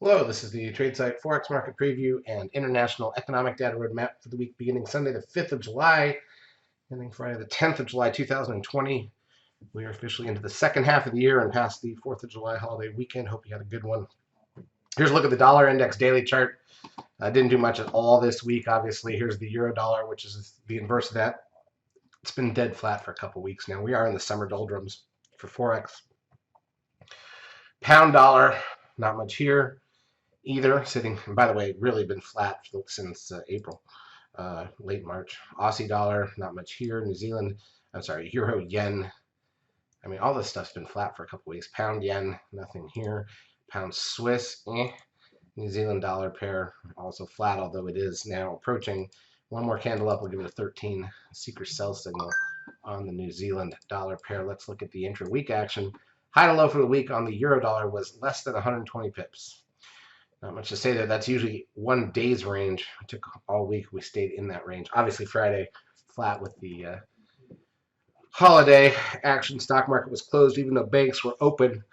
Hello, this is the trade site Forex market preview and international economic data roadmap for the week beginning Sunday, the 5th of July, ending Friday, the 10th of July, 2020. We are officially into the second half of the year and past the 4th of July holiday weekend. Hope you had a good one. Here's a look at the dollar index daily chart. Didn't do much at all this week, obviously. Here's the euro dollar, which is the inverse of that. It's been dead flat for a couple weeks now. We are in the summer doldrums for Forex. Pound dollar, not much here either, sitting, and by the way, really been flat since April, late March. Aussie dollar, not much here. New Zealand, I'm sorry, euro, yen. I mean, all this stuff's been flat for a couple weeks. Pound, yen, nothing here. Pound Swiss, New Zealand dollar pair, also flat, although it is now approaching one more candle up. We'll give it a 13 seeker sell signal on the New Zealand dollar pair. Let's look at the intra-week action. High to low for the week on the euro dollar was less than 120 pips. Not much to say there. That's usually one day's range. It took all week. We stayed in that range. Obviously, Friday, flat with the holiday action. Stock market was closed, even though banks were open.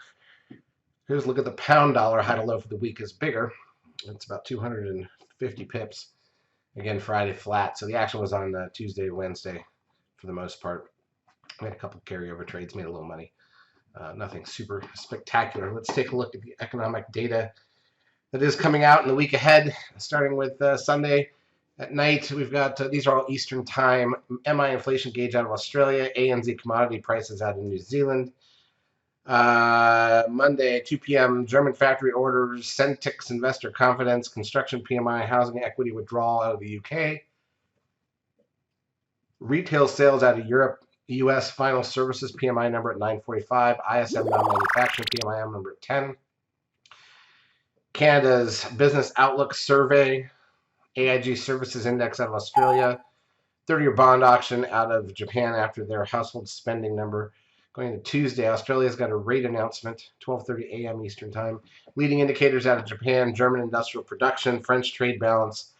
Here's a look at the pound dollar. High to low for the week is bigger. It's about 250 pips. Again, Friday flat. So the action was on Tuesday, Wednesday for the most part. We had a couple carryover trades, made a little money. Nothing super spectacular. Let's take a look at the economic data that is coming out in the week ahead, starting with Sunday at night. We've got, these are all Eastern time, MI inflation gauge out of Australia, ANZ commodity prices out of New Zealand. Monday, 2 p.m., German factory orders, Centix investor confidence, construction PMI, housing equity withdrawal out of the UK. Retail sales out of Europe, US final services PMI number at 945, ISM non-manufacturing PMI number at 10. Canada's Business Outlook Survey, AIG Services Index out of Australia, 30-year bond auction out of Japan after their household spending number. Going to Tuesday, Australia's got a rate announcement, 12:30 a.m. Eastern Time. Leading indicators out of Japan, German industrial production, French trade balance,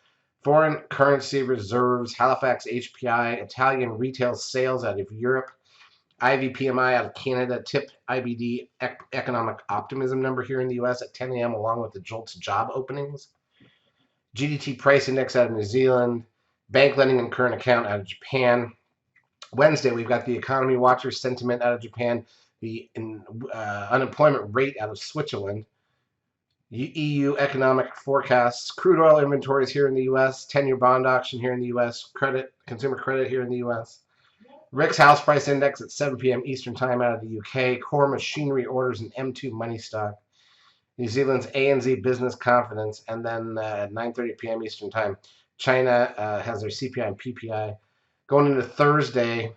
foreign currency reserves, Halifax HPI, Italian retail sales out of Europe, IV PMI out of Canada, TIP IBD economic optimism number here in the US at 10 a.m. along with the JOLTS job openings. GDT price index out of New Zealand, bank lending and current account out of Japan. Wednesday, we've got the economy watcher sentiment out of Japan, the unemployment rate out of Switzerland, EU economic forecasts, crude oil inventories here in the US, 10-year bond auction here in the US, consumer credit here in the US. Rick's house price index at 7 p.m. Eastern Time out of the UK. Core machinery orders and M2 money stock. New Zealand's ANZ business confidence. And then at 9:30 p.m. Eastern Time, China has their CPI and PPI. Going into Thursday,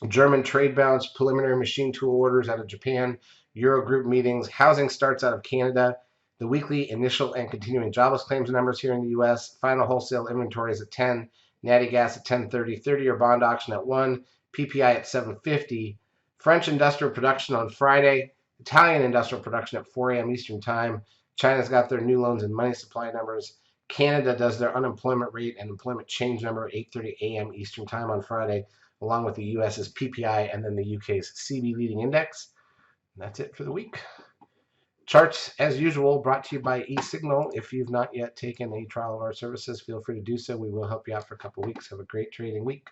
German trade balance, preliminary machine tool orders out of Japan. Eurogroup meetings. Housing starts out of Canada. The weekly initial and continuing jobless claims numbers here in the U.S. Final wholesale inventories at 10. Natty gas at 10:30, 30-year bond auction at 1, PPI at 7:50, French industrial production on Friday, Italian industrial production at 4 a.m. Eastern Time. China's got their new loans and money supply numbers. Canada does their unemployment rate and employment change number at 8:30 a.m. Eastern Time on Friday, along with the U.S.'s PPI and then the U.K.'s CB leading index. And that's it for the week. Charts, as usual, brought to you by eSignal. If you've not yet taken a trial of our services, feel free to do so. We will help you out for a couple of weeks. Have a great trading week.